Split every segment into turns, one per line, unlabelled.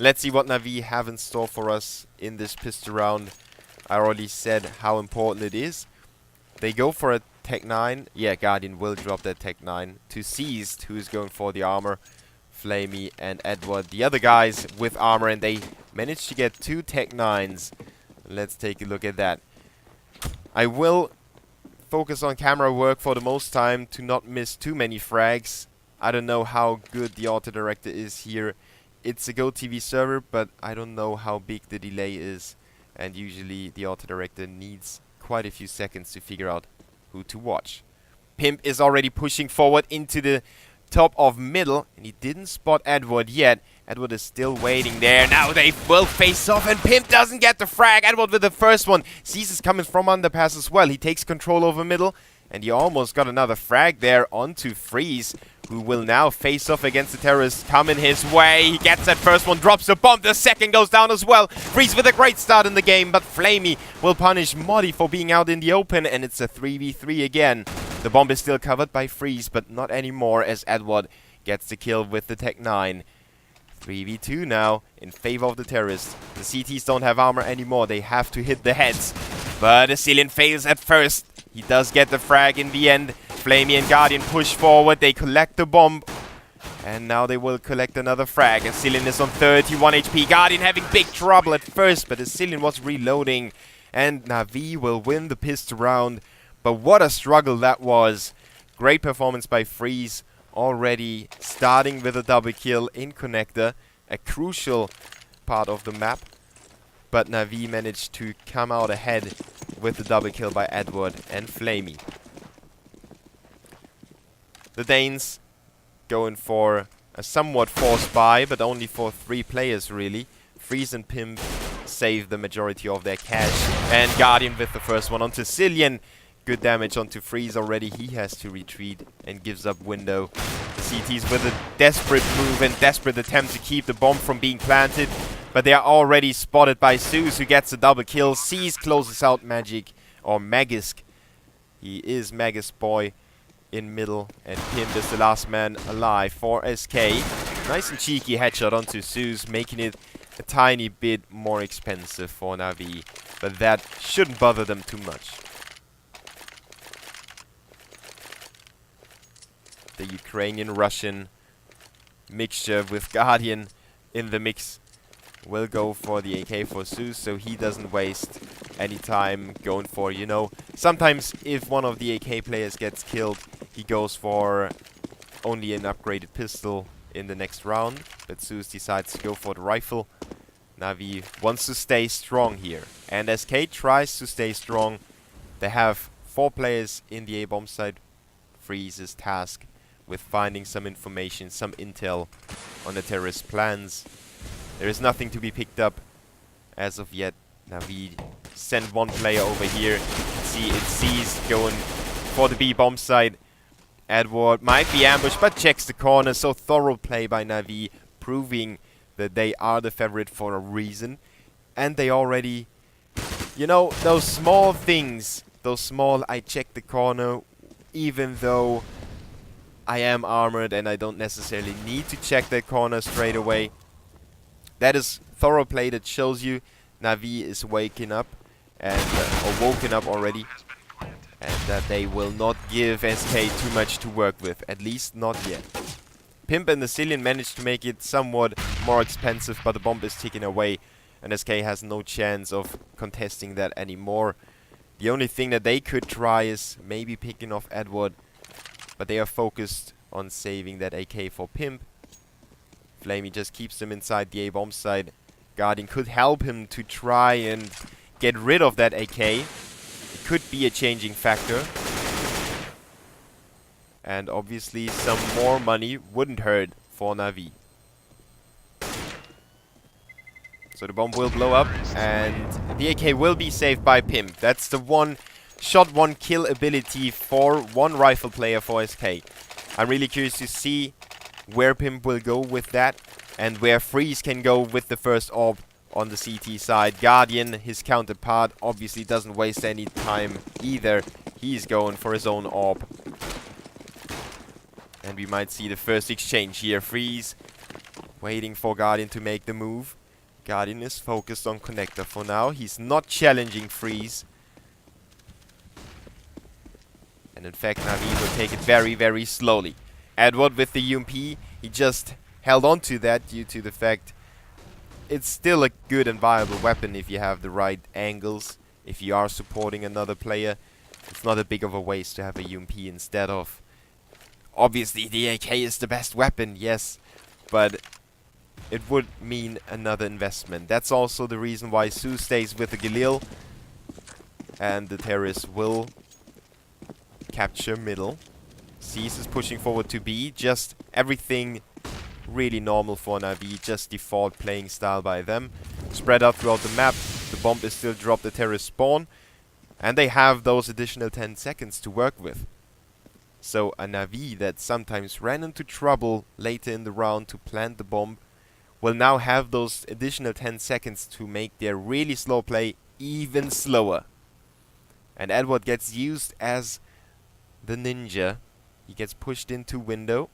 Let's see what Na'Vi have in store for us in this pistol round. I already said how important it is. They go for a Tech 9. Yeah, Guardian will drop that Tech 9 to Seized, who is going for the armor. Flamey and Edward, the other guys with armor, and they managed to get 2 Tech 9s. Let's take a look at that. I will focus on camera work for the most time to not miss too many frags. I don't know how good the auto director is here. It's a GoTV server, but I don't know how big the delay is. And usually the auto director needs quite a few seconds to figure out who to watch. Pimp is already pushing forward into the top of middle, and he didn't spot Edward yet. Edward is still waiting there. Now they will face off, and Pimp doesn't get the frag. Edward with the first one. Cease is coming from underpass as well. He takes control over middle, and he almost got another frag there onto Freeze, who will now face off against the terrorists coming his way. He gets that first one, drops a bomb. The second goes down as well. Freeze with a great start in the game, but Flamey will punish Moddy for being out in the open, and it's a 3v3 again. The bomb is still covered by Freeze, but not anymore, as Edward gets the kill with the Tech 9. 3v2 now in favor of the terrorists. The CTs don't have armor anymore. They have to hit the heads. But Asilian fails at first. He does get the frag in the end. Flamey and Guardian push forward. They collect the bomb. And now they will collect another frag. Asilian is on 31 HP. Guardian having big trouble at first, but Asilian was reloading. And Na'Vi will win the pistol round. But what a struggle that was. Great performance by Freeze. Already starting with a double kill in Connector. A crucial part of the map. But Na'Vi managed to come out ahead with the double kill by Edward and Flamey. The Danes going for a somewhat forced buy, but only for 3 players really. Freeze and Pimp save the majority of their cash. And Guardian with the first one onto Cillian. Good damage onto Freeze already. He has to retreat and gives up window. The CTs with a desperate move and desperate attempt to keep the bomb from being planted. But they are already spotted by Zeus, who gets a double kill. Seas closes out Magic, or Magisk. He is Magisk boy in middle, and Pimp is the last man alive for SK. Nice and cheeky headshot onto Zeus, making it a tiny bit more expensive for Na'Vi. But that shouldn't bother them too much. The Ukrainian-Russian mixture with Guardian in the mix will go for the AK for Zeus, so he doesn't waste any time going for, you know, sometimes if one of the AK players gets killed, he goes for only an upgraded pistol in the next round, but Zeus decides to go for the rifle. Na'Vi wants to stay strong here, and SK tries to stay strong. They have 4 players in the A-bomb side. Freeze's task with finding some information, some intel on the terrorist plans. There is nothing to be picked up as of yet. Na'Vi send 1 player over here. You can see it sees going for the B-bomb side. Edward might be ambushed, but checks the corner. So thorough play by Na'Vi, proving that they are the favorite for a reason. And they already, you know, those small things, those small, I check the corner, even though I am armored and I don't necessarily need to check that corner straight away. That is thorough play that shows you Na'Vi is waking up and or woken up already, and that they will not give SK too much to work with, at least not yet. Pimp and the Cillian managed to make it somewhat more expensive, but the bomb is taken away, and SK has no chance of contesting that anymore. The only thing that they could try is maybe picking off Edward, but they are focused on saving that AK for Pimp. Flamey just keeps them inside the A-bomb side. Guardian could help him to try and get rid of that AK. It could be a changing factor. And obviously some more money wouldn't hurt for Na'Vi. So the bomb will blow up and the AK will be saved by Pimp. That's the one shot, one kill ability for one rifle player for SK. I'm really curious to see where Pimp will go with that, and where Freeze can go with the first orb on the CT side. Guardian, his counterpart, obviously doesn't waste any time either. He's going for his own orb. And we might see the first exchange here. Freeze Waiting for Guardian to make the move. Guardian is focused on Connector for now. He's not challenging Freeze. And in fact, Na'Vi will take it very, very slowly. Edward with the UMP, he just held on to that due to the fact it's still a good and viable weapon if you have the right angles. If you are supporting another player, it's not a big of a waste to have a UMP instead of... Obviously, the AK is the best weapon, yes, but it would mean another investment. That's also the reason why Su stays with the Galil, and the terrorists will capture middle. Cease is pushing forward to B. Just everything really normal for Na'Vi. Just default playing style by them. Spread out throughout the map. The bomb is still dropped. The terrorist spawn. And they have those additional 10 seconds to work with. So a Na'Vi that sometimes ran into trouble later in the round to plant the bomb will now have those additional 10 seconds to make their really slow play even slower. And Edward gets used as the ninja. He gets pushed into window.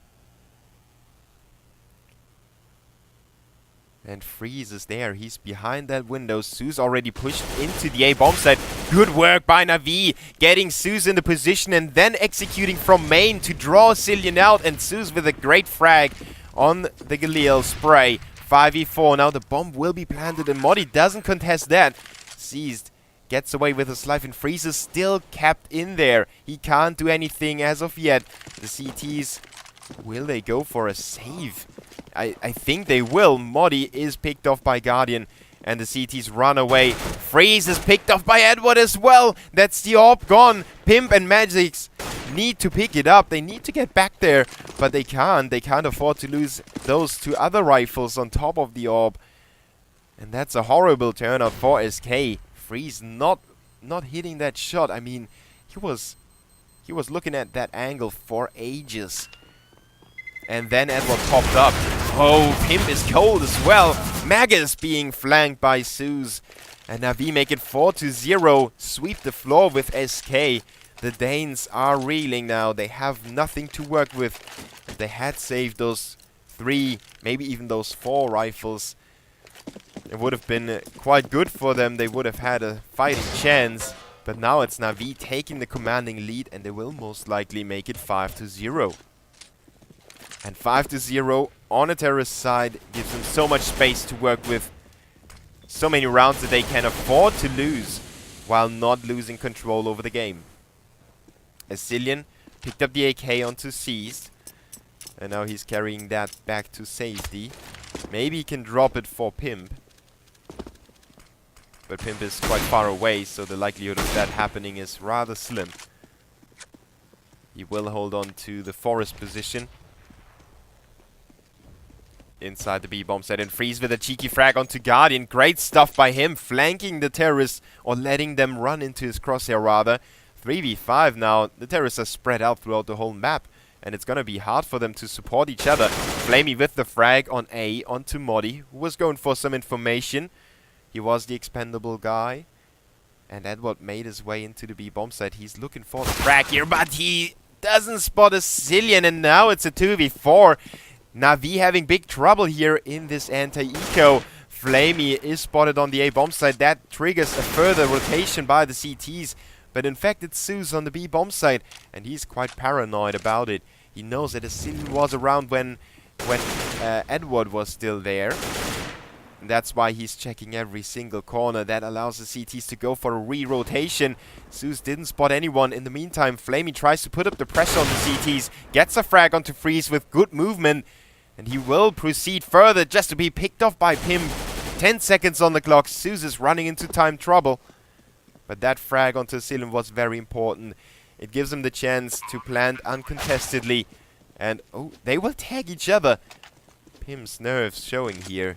And Freeze is there. He's behind that window. Su's already pushed into the A bomb site. Good work by Na'Vi. Getting Su's in the position and then executing from main to draw Cillian out. And Su's with a great frag on the Galil spray. 5v4. Now the bomb will be planted and Modi doesn't contest that. Seized. Gets away with his life and Freeze is still kept in there. He can't do anything as of yet. The CTs, will they go for a save? I think they will. Modi is picked off by Guardian and the CTs run away. Freeze is picked off by Edward as well. That's the orb gone. Pimp and Magix need to pick it up. They need to get back there, but they can't. They can't afford to lose those two other rifles on top of the orb. And that's a horrible turnout for SK. Freeze not hitting that shot. I mean, he was looking at that angle for ages. And then Edward popped up. Oh, Pimp is cold as well. Magus being flanked by Suze. And Na'Vi make it 4-0. Sweep the floor with SK. The Danes are reeling now. They have nothing to work with. If they had saved those 3, maybe even those 4 rifles, it would have been quite good for them. They would have had a fighting chance. But now it's Na'Vi taking the commanding lead, and they will most likely make it 5-0. And 5-0 on a terrorist side gives them so much space to work with. So many rounds that they can afford to lose while not losing control over the game. As Cillian picked up the AK onto Seized. And now he's carrying that back to safety. Maybe he can drop it for Pimp. But Pimp is quite far away, so the likelihood of that happening is rather slim. He will hold on to the forest position. Inside the B-bomb set, and Freeze with a cheeky frag onto Guardian. Great stuff by him, flanking the terrorists, or letting them run into his crosshair rather. 3v5 now. The terrorists are spread out throughout the whole map, and it's gonna be hard for them to support each other. Flamey with the frag on A onto Modi, who was going for some information. He was the expendable guy. And Edward made his way into the B-bomb site. He's looking for the frag here, but he doesn't spot a Cillian, and now it's a 2v4. Na'Vi having big trouble here in this anti-eco. Flamey is spotted on the A-bomb site. That triggers a further rotation by the CTs. But in fact, it's Zeus on the B-bomb site, and he's quite paranoid about it. He knows that a Cillian was around when Edward was still there. And that's why he's checking every single corner. That allows the CTs to go for a re-rotation. Zeus didn't spot anyone. In the meantime, Flamey tries to put up the pressure on the CTs. Gets a frag onto Freeze with good movement. And he will proceed further just to be picked off by Pim. 10 seconds on the clock. Zeus is running into time trouble. But that frag onto Cillian was very important. It gives him the chance to plant uncontestedly. And, oh, they will tag each other. Pim's nerves showing here.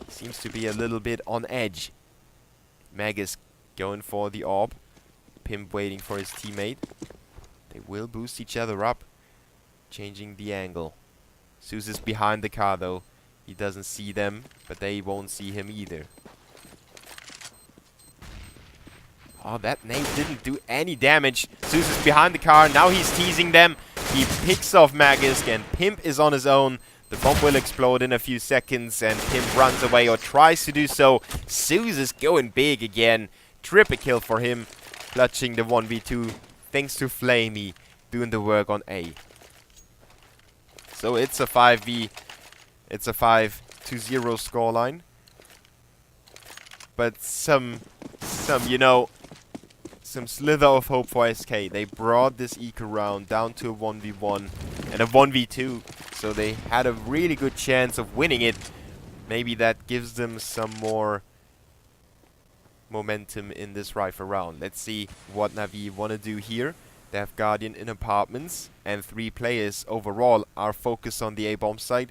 Seems to be a little bit on edge. Magus going for the orb. Pimp waiting for his teammate. They will boost each other up. Changing the angle. Zeus is behind the car though. He doesn't see them, but they won't see him either. Oh, that nade didn't do any damage. Zeus is behind the car. Now he's teasing them. He picks off Magisk, and Pimp is on his own. The bomb will explode in a few seconds, and Pimp runs away, or tries to do so. Zeus is going big again. Triple kill for him, clutching the 1v2, thanks to Flamey doing the work on A. So it's a 5v, it's a 5-0 scoreline. But some slither of hope for SK. They brought this eco round down to a 1v1 and a 1v2. So they had a really good chance of winning it. Maybe that gives them some more momentum in this rifle round. Let's see what Na'Vi want to do here. They have Guardian in apartments, and 3 players overall are focused on the A bomb site.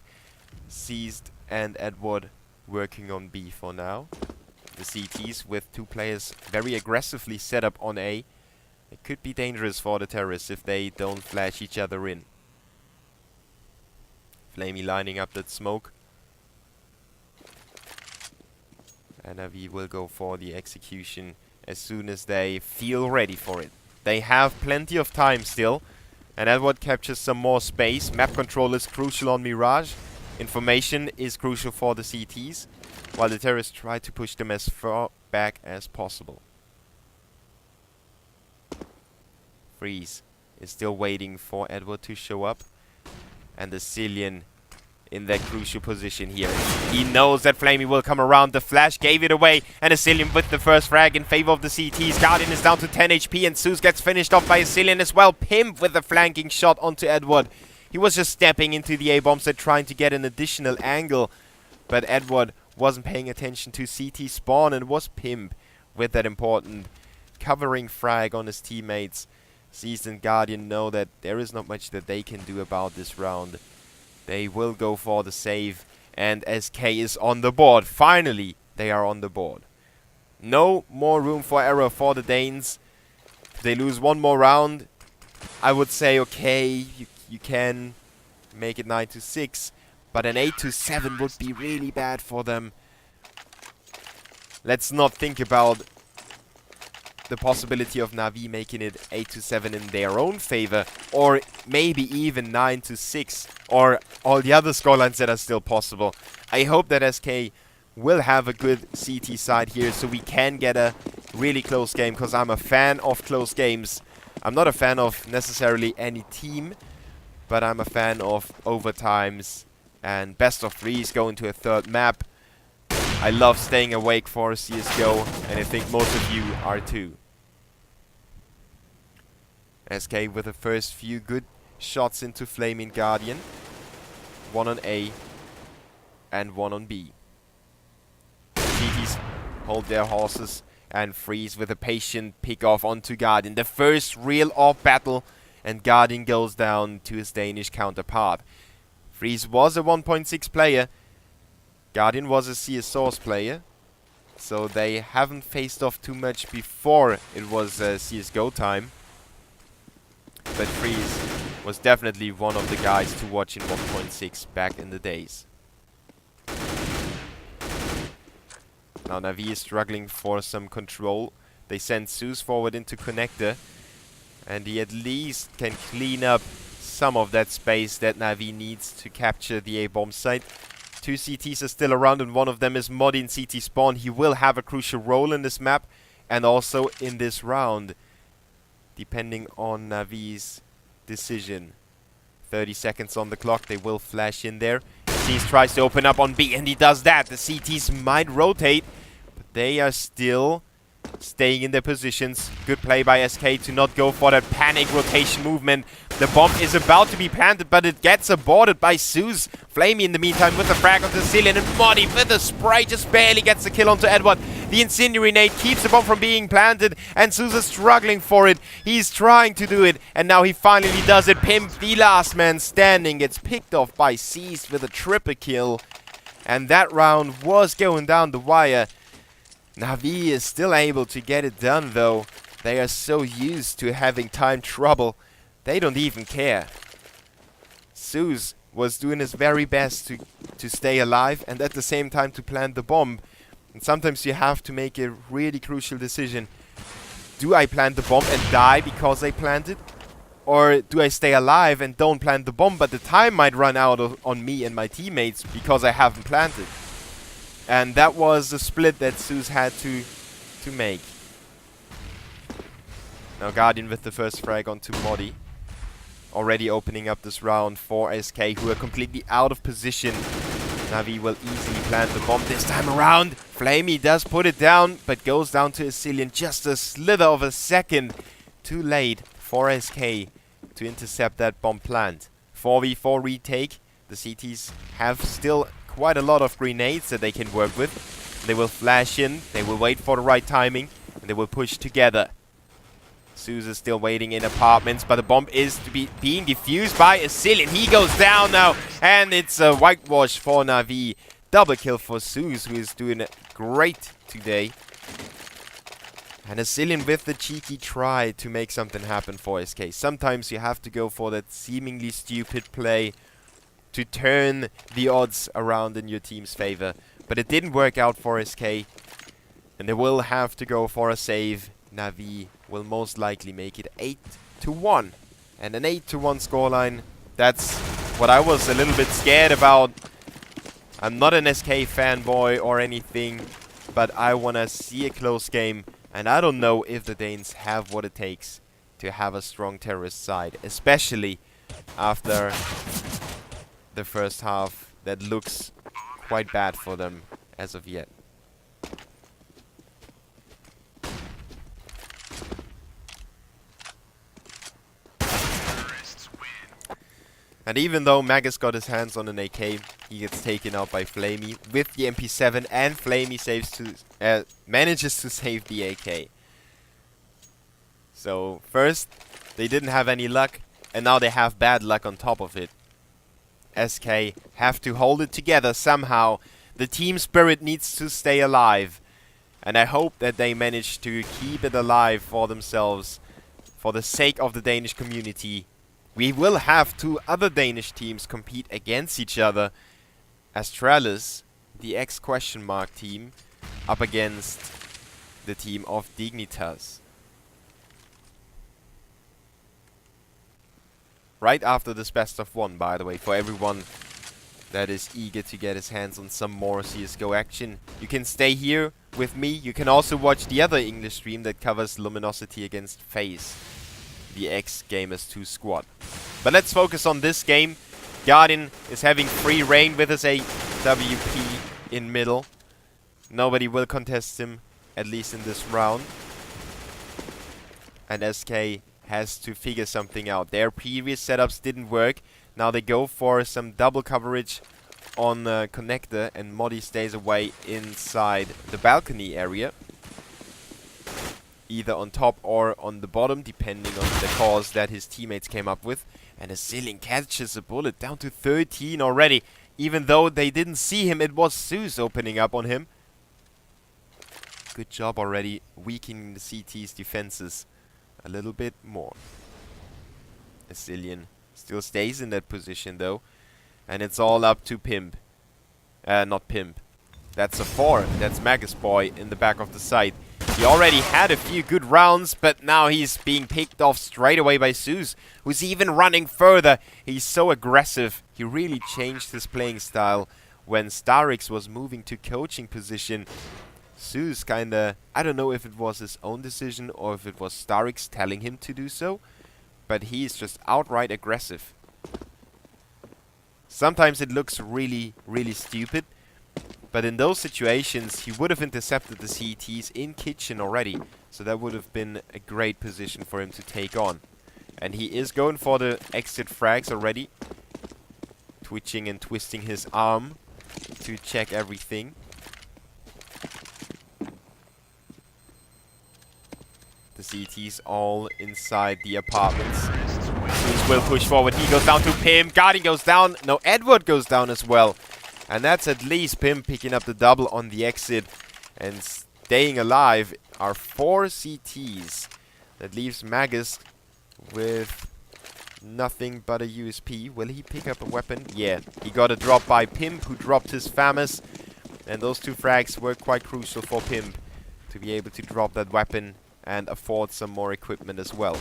Seized and Edward working on B for now. The CTs with 2 players very aggressively set up on A. It could be dangerous for the terrorists if they don't flash each other in. Flamey lining up that smoke. And Na'Vi will go for the execution as soon as they feel ready for it. They have plenty of time still. And Edward captures some more space. Map control is crucial on Mirage. Information is crucial for the CTs, while the terrorists try to push them as far back as possible. Freeze is still waiting for Edward to show up. And the Cillian in that crucial position here. He knows that Flamey will come around. The flash gave it away, and a Cillian with the first frag in favor of the CTs. Guardian is down to 10 HP, and Zeus gets finished off by a Cillian as well. Pimp with the flanking shot onto Edward. He was just stepping into the A-bomb set trying to get an additional angle, but Edward wasn't paying attention to CT spawn, and it was Pimp with that important covering frag on his teammates. Seized and Guardian know that there is not much that they can do about this round. They will go for the save, and SK is on the board. Finally, they are on the board. No more room for error for the Danes. If they lose one more round, I would say, okay, you can make it 9-6, but an 8-7 would be really bad for them. Let's not think about the possibility of Na'Vi making it 8-7 in their own favor, or maybe even 9-6, or all the other scorelines that are still possible. I hope that SK will have a good CT side here, so we can get a really close game, because I'm a fan of close games. I'm not a fan of necessarily any team, but I'm a fan of overtimes and best of threes going to a third map. I love staying awake for CSGO, and I think most of you are too. SK with the first few good shots into Flaming Guardian. 1 on A and 1 on B. CTs hold their horses and Freeze with a patient pick off onto Guardian. The first real off battle, and Guardian goes down to his Danish counterpart. Freeze was a 1.6 player. Guardian was a CS Source player, so they haven't faced off too much before it was CSGO time. But Freeze was definitely one of the guys to watch in 1.6 back in the days. Now Na'Vi is struggling for some control. They send Zeus forward into connector, and he at least can clean up some of that space that Na'Vi needs to capture the A-bomb site. 2 CTs are still around, and one of them is Modi in CT spawn. He will have a crucial role in this map and also in this round, depending on Na'Vi's decision. 30 seconds on the clock. They will flash in there. CTs tries to open up on B, and he does that. The CTs might rotate, but they are still staying in their positions. Good play by SK to not go for that panic rotation movement. The bomb is about to be planted, but it gets aborted by Zeus. Flamey in the meantime with the frag onto Cillian, and Modi with the spray just barely gets the kill onto Edward. The incendiary nade keeps the bomb from being planted, and Zeus is struggling for it. He's trying to do it, and now he finally does it. Pimp, the last man standing, gets picked off by Seized with a triple kill. And that round was going down the wire. Na'Vi is still able to get it done, though. They are so used to having time trouble, they don't even care. Zeus was doing his very best to stay alive, and at the same time to plant the bomb. And sometimes you have to make a really crucial decision. Do I plant the bomb and die because I planted? Or do I stay alive and don't plant the bomb, but the time might run out on me and my teammates because I haven't planted? And that was the split that Zeus had to make. Now Guardian with the first frag onto Modi. Already opening up this round for SK, who are completely out of position. Na'Vi will easily plant the bomb this time around. Flamey does put it down, but goes down to Asilian just a slither of a second. Too late for SK to intercept that bomb plant. 4v4 retake. The CTs have still quite a lot of grenades that they can work with. They will flash in, they will wait for the right timing, and they will push together. Zeus is still waiting in apartments, but the bomb is being defused by Asilian. He goes down now, and it's a whitewash for Na'Vi. Double kill for Zeus, who is doing great today. And Asilian with the cheeky try to make something happen for SK. Sometimes you have to go for that seemingly stupid play to turn the odds around in your team's favor. But it didn't work out for SK, and they will have to go for a save. Na'Vi will most likely make it 8-1. And an 8-1 scoreline, that's what I was a little bit scared about. I'm not an SK fanboy or anything, but I want to see a close game. And I don't know if the Danes have what it takes to have a strong terrorist side, especially after the first half that looks quite bad for them as of yet. And even though Magus got his hands on an AK, he gets taken out by Flamey with the MP7, and Flamey manages to save the AK. So first, they didn't have any luck, and now they have bad luck on top of it. SK have to hold it together somehow. The team spirit needs to stay alive, and I hope that they manage to keep it alive for themselves, for the sake of the Danish community. We will have two other Danish teams compete against each other. Astralis, the X question mark team, up against the team of Dignitas. Right after this best of one, by the way, for everyone that is eager to get his hands on some more CSGO action. You can stay here with me. You can also watch the other English stream that covers Luminosity against FaZe, the X Gamers 2 squad. But let's focus on this game. Guardian is having free reign with his AWP in middle. Nobody will contest him, at least in this round. And SK has to figure something out. Their previous setups didn't work. Now they go for some double coverage on connector, and Modi stays away inside the balcony area. Either on top or on the bottom, depending on the calls that his teammates came up with. And Asilian catches a bullet, down to 13 already. Even though they didn't see him, it was Zeus opening up on him. Good job already, weakening the CT's defenses a little bit more. Asilian still stays in that position though. And it's all up to Pimp. Not Pimp. That's a 4. That's Magus Boy in the back of the site. He already had a few good rounds, but now he's being picked off straight away by Zeus, who's even running further. He's so aggressive. He really changed his playing style when Starix was moving to coaching position. Zeus kinda, I don't know if it was his own decision or if it was Starix telling him to do so, but he's just outright aggressive. Sometimes it looks really, really stupid. But in those situations, he would have intercepted the CTs in kitchen already. So that would have been a great position for him to take on. And he is going for the exit frags already. Twitching and twisting his arm to check everything. The CTs all inside the apartments. Zeus will push forward. He goes down to Pim. Guardian goes down. No, Edward goes down as well. And that's at least Pim picking up the double on the exit. And staying alive are 4 CTs. That leaves Magus with nothing but a USP. Will he pick up a weapon? Yeah, he got a drop by Pimp, who dropped his FAMAS. And those 2 frags were quite crucial for Pimp to be able to drop that weapon and afford some more equipment as well.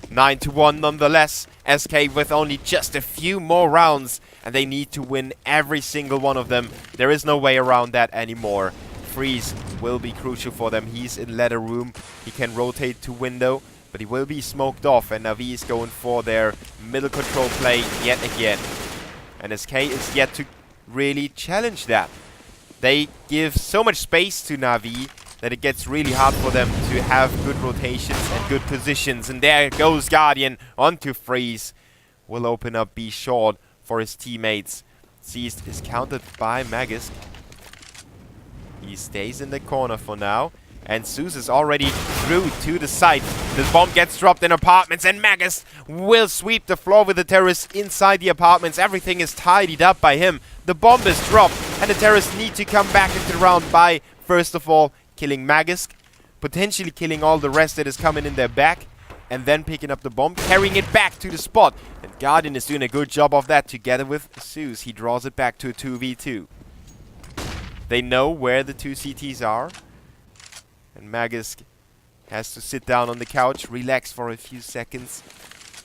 9-1 nonetheless. SK with only just a few more rounds, and they need to win every single one of them. There is no way around that anymore. Freeze will be crucial for them. He's in ladder room. He can rotate to window, but he will be smoked off, and Navi is going for their middle control play yet again. And SK is yet to really challenge that. They give so much space to Navi that it gets really hard for them to have good rotations and good positions. And there goes Guardian onto Freeze. Will open up B short for his teammates. Seized is countered by Magisk. He stays in the corner for now. And Zeus is already through to the site. The bomb gets dropped in apartments, and Magisk will sweep the floor with the terrorists inside the apartments. Everything is tidied up by him. The bomb is dropped, and the terrorists need to come back into the round by, first of all, killing Magisk, potentially killing all the rest that is coming in their back, and then picking up the bomb, carrying it back to the spot. And Guardian is doing a good job of that together with Zeus. He draws it back to a 2v2. They know where the two CTs are. And Magisk has to sit down on the couch, relax for a few seconds,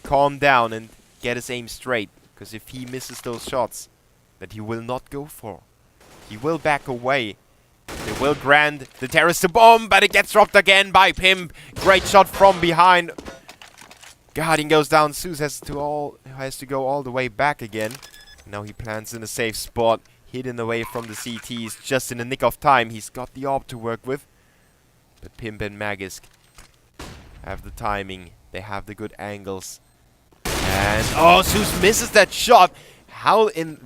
calm down and get his aim straight. Because if he misses those shots that he will not go for, he will back away. They will grant the terrorist a bomb, but it gets dropped again by Pimp. Great shot from behind. Guardian goes down. Zeus has to go all the way back again. Now he plants in a safe spot, hidden away from the CTs, just in the nick of time. He's got the AWP to work with. But Pimp and Magisk have the timing. They have the good angles. And oh, Zeus misses that shot. How did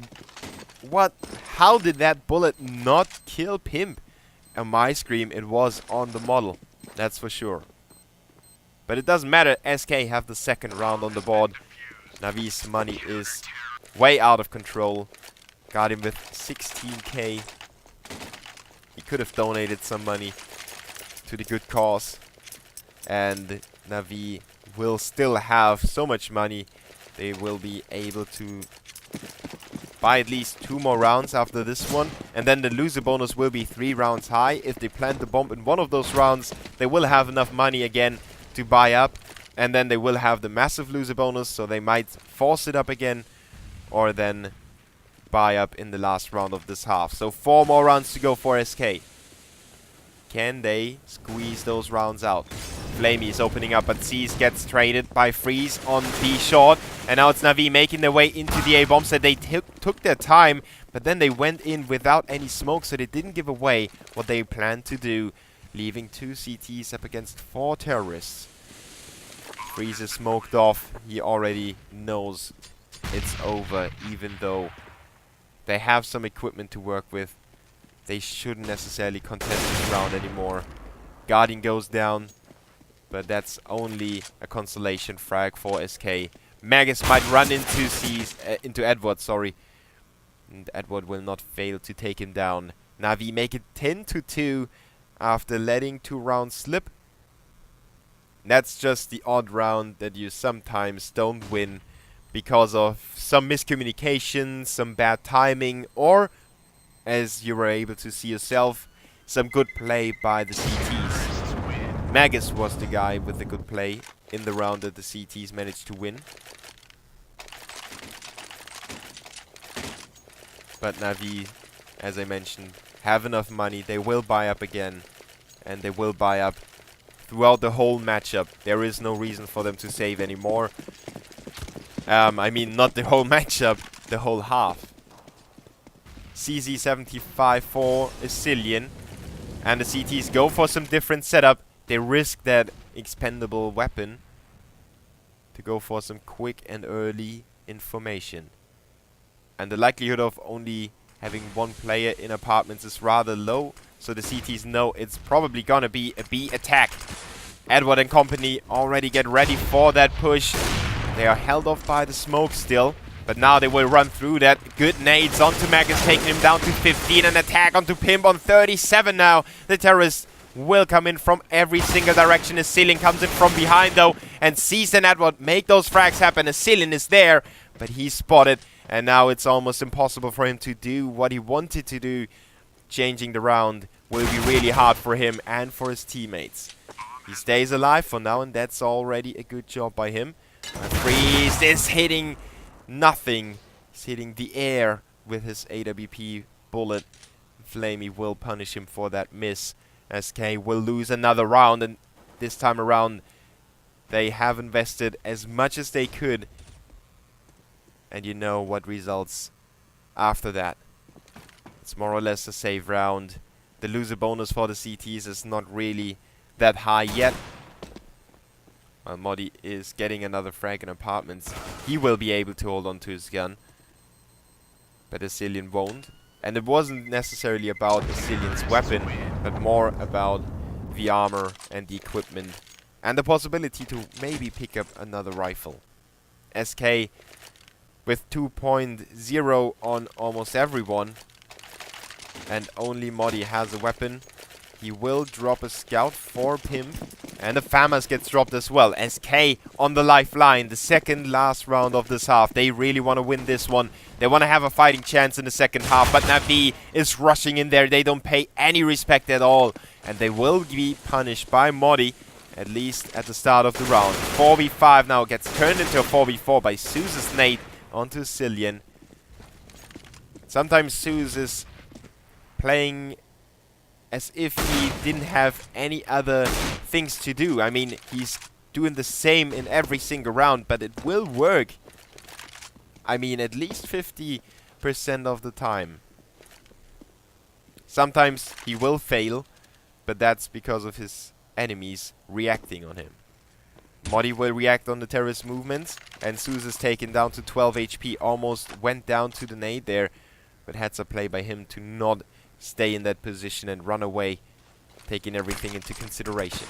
that bullet not kill Pimp? On my screen, it was on the model. That's for sure. But it doesn't matter. SK have the second round on the board. Navi's money is way out of control. Got him with 16k. He could have donated some money to the good cause. And Navi will still have so much money. They will be able to buy at least 2 more rounds after this one. And then the loser bonus will be 3 rounds high. If they plant the bomb in one of those rounds, they will have enough money again to buy up. And then they will have the massive loser bonus, so they might force it up again. Or then buy up in the last round of this half. So 4 more rounds to go for SK. Can they squeeze those rounds out? Flamey is opening up, but Seas gets traded by Freeze on B short. And now it's Navi making their way into the A bomb set. They took their time, but then they went in without any smoke, so they didn't give away what they planned to do, leaving 2 CTs up against 4 terrorists. Freeze is smoked off. He already knows it's over, even though they have some equipment to work with. They shouldn't necessarily contest this round anymore. Guardian goes down, but that's only a consolation frag for SK. Magus might run into Edward, sorry. And Edward will not fail to take him down. Navi make it 10-2 after letting 2 rounds slip. That's just the odd round that you sometimes don't win because of some miscommunication, some bad timing, or, as you were able to see yourself, some good play by the CTs. Magus was the guy with the good play in the round that the CTs managed to win. But Navi, as I mentioned, have enough money. They will buy up again. And they will buy up throughout the whole matchup. There is no reason for them to save anymore. I mean, not the whole matchup, the whole half. CZ75 for a Cillian. And the CTs go for some different setup. They risk that expendable weapon to go for some quick and early information. And the likelihood of only having 1 player in apartments is rather low. So the CTs know it's probably gonna be a B attack. Edward and company already get ready for that push. They are held off by the smoke still. But now they will run through that. Good nades onto Magus, taking him down to 15. An attack onto Pimp on 37 now. The terrorists will come in from every single direction. A Cillian comes in from behind though. And sees and Edward make those frags happen. A Cillian is there, but he's spotted. And now it's almost impossible for him to do what he wanted to do. Changing the round will be really hard for him and for his teammates. He stays alive for now, and that's already a good job by him. Freeze is hitting nothing. He's hitting the air with his AWP bullet. Flamey will punish him for that miss. SK will lose another round, and this time around they have invested as much as they could. And you know what results after that. It's more or less a save round. The loser bonus for the CTs is not really that high yet. While Modi is getting another frag in apartments, he will be able to hold on to his gun. But Asilian won't. And it wasn't necessarily about Asilian's weapon, but more about the armor and the equipment. And the possibility to maybe pick up another rifle. SK with 2.0 on almost everyone. And only Modi has a weapon. He will drop a scout for Pimp. And the FAMAS gets dropped as well. SK on the lifeline. The second last round of this half. They really want to win this one. They want to have a fighting chance in the second half. But Navi is rushing in there. They don't pay any respect at all. And they will be punished by Modi. At least at the start of the round. 4v5 now gets turned into a 4v4 by Suze's nade onto Cillian. Sometimes Suze is playing as if he didn't have any other things to do. I mean, he's doing the same in every single round, but it will work. I mean, at least 50% of the time. Sometimes he will fail, but that's because of his enemies reacting on him. Modi will react on the terrorist movements, and Suze is taken down to 12 HP. Almost went down to the nade there, but had a play by him to not stay in that position and run away, taking everything into consideration.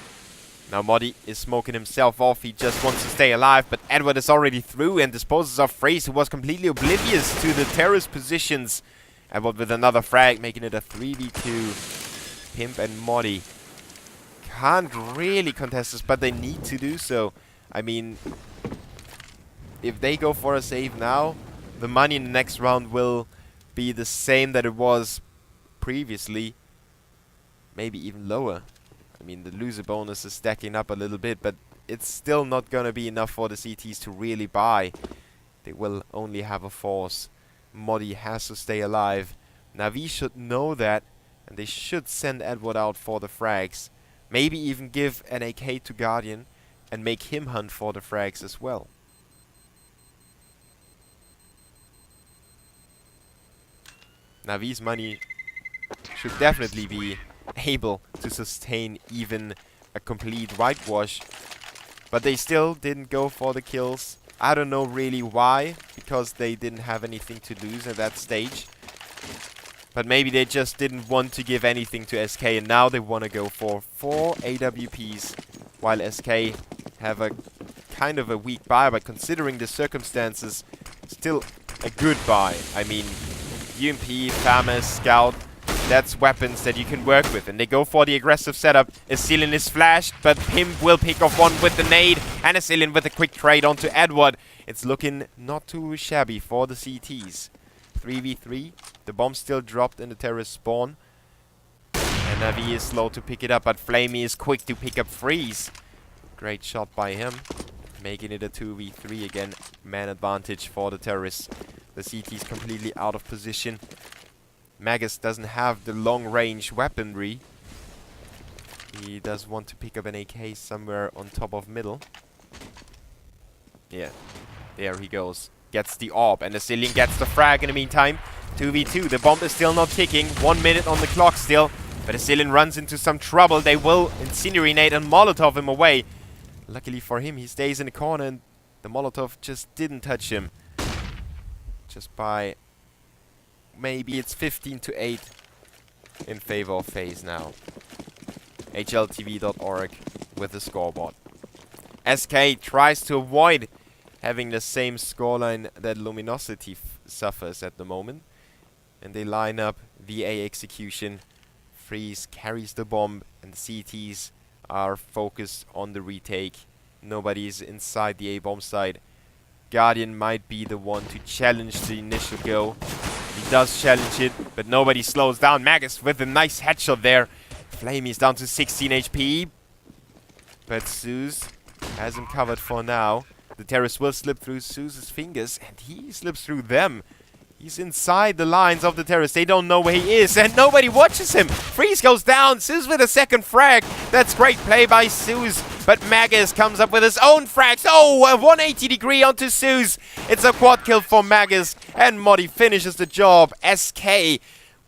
Now Modi is smoking himself off. He just wants to stay alive, but Edward is already through and disposes of Freeze, who was completely oblivious to the terrorist positions. Edward with another frag, making it a 3v2. Pimp and Modi can't really contest this, but they need to do so. I mean, if they go for a save now, the money in the next round will be the same that it was previously, maybe even lower. I mean, the loser bonus is stacking up a little bit, but it's still not gonna be enough for the CTs to really buy. They will only have a force. Modi has to stay alive. Navi should know that, and they should send Edward out for the frags. Maybe even give an AK to Guardian and make him hunt for the frags as well. Navi's money should definitely be able to sustain even a complete whitewash. But they still didn't go for the kills. I don't know really why, because they didn't have anything to lose at that stage. But maybe they just didn't want to give anything to SK, and now they want to go for 4 AWPs, while SK have a kind of a weak buy, but considering the circumstances, still a good buy. I mean, UMP, FAMAS, Scout, that's weapons that you can work with. And they go for the aggressive setup. Asilian is flashed, but Pimp will pick off one with the nade. And Asilian with a quick trade onto Edward. It's looking not too shabby for the CTs. 3v3. The bomb still dropped in the terrorist spawn. And Navi is slow to pick it up, but Flamey is quick to pick up Freeze. Great shot by him. Making it a 2v3 again. Man advantage for the terrorists. The CT is completely out of position. Magus doesn't have the long-range weaponry. He does want to pick up an AK somewhere on top of middle. Yeah, there he goes. Gets the AWP, and Asilian gets the frag in the meantime. 2v2, the bomb is still not ticking. 1 minute on the clock still. But Asilian runs into some trouble. They will incinerate and Molotov him away. Luckily for him, he stays in the corner, and the Molotov just didn't touch him. Just by... maybe it's 15-8 in favor of FaZe now. HLTV.org with the scoreboard. SK tries to avoid having the same scoreline that Luminosity suffers at the moment. And they line up VA execution. Freeze carries the bomb, and the CTs are focused on the retake. Nobody's inside the A bomb site. Guardian might be the one to challenge the initial go. He does challenge it, but nobody slows down. Magus with a nice headshot there. Flamey's down to 16 HP. But Zeus has him covered for now. The terrorist will slip through Zeus's fingers, and he slips through them. He's inside the lines of the terrorists. They don't know where he is, and nobody watches him. Freeze goes down. Zeus with a second frag. That's great play by Zeus. But Magus comes up with his own frags. Oh, a 180 degree onto Zeus. It's a quad kill for Magus, and Modi finishes the job. SK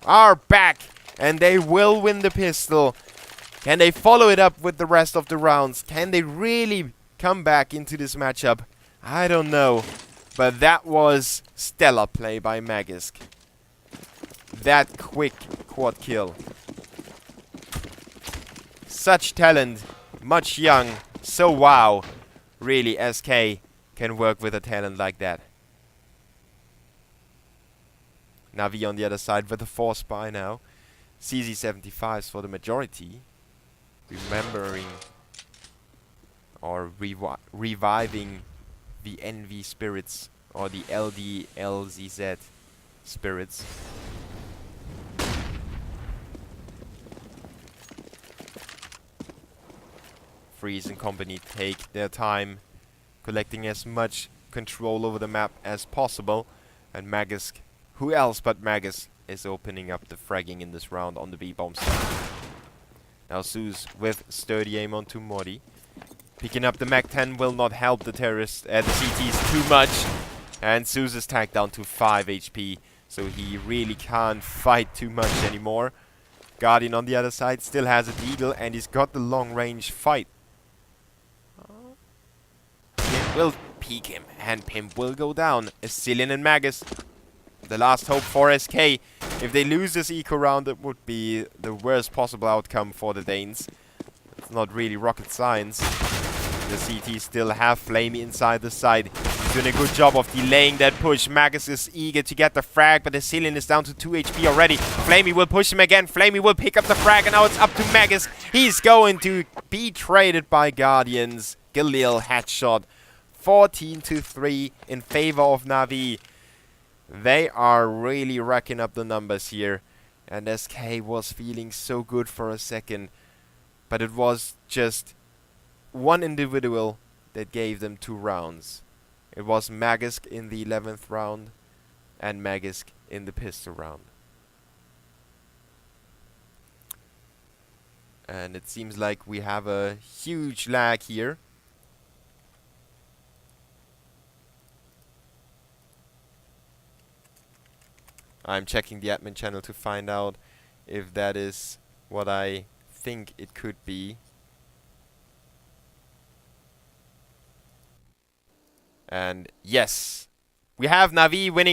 are back, and they will win the pistol. Can they follow it up with the rest of the rounds? Can they really come back into this matchup? I don't know. But that was stellar play by Magisk. That quick quad kill. Such talent. Much young. So wow. Really, SK can work with a talent like that. Navi on the other side with a 4 spy now. CZ75s for the majority. Remembering or reviving the NV spirits or the LDLZZ spirits. Freeze and company take their time, collecting as much control over the map as possible. And Magisk, who else but Magisk, is opening up the fragging in this round on the B-bombs. Now Zeus with sturdy aim onto Modi. Picking up the Mac-10 will not help the terrorists, the CTs too much. And Zeus is tagged down to 5 HP, so he really can't fight too much anymore. Guardian on the other side still has a deagle, and he's got the long-range fight. Pimp will peek him, and Pimp will go down. Ascillion and Magus, the last hope for SK. If they lose this eco round, it would be the worst possible outcome for the Danes. It's not really rocket science. The CT still have Flamey inside the side. He's doing a good job of delaying that push. Magus is eager to get the frag, but the Ascillion is down to 2 HP already. Flamey will push him again. Flamey will pick up the frag, and now it's up to Magus. He's going to be traded by Guardians. Galil headshot. 14-3 in favor of Navi. They are really racking up the numbers here. And SK was feeling so good for a second. But it was just one individual that gave them 2 rounds. It was Magisk in the 11th round and Magisk in the pistol round. And it seems like we have a huge lag here. I'm checking the admin channel to find out if that is what I think it could be. And yes, we have Navi winning.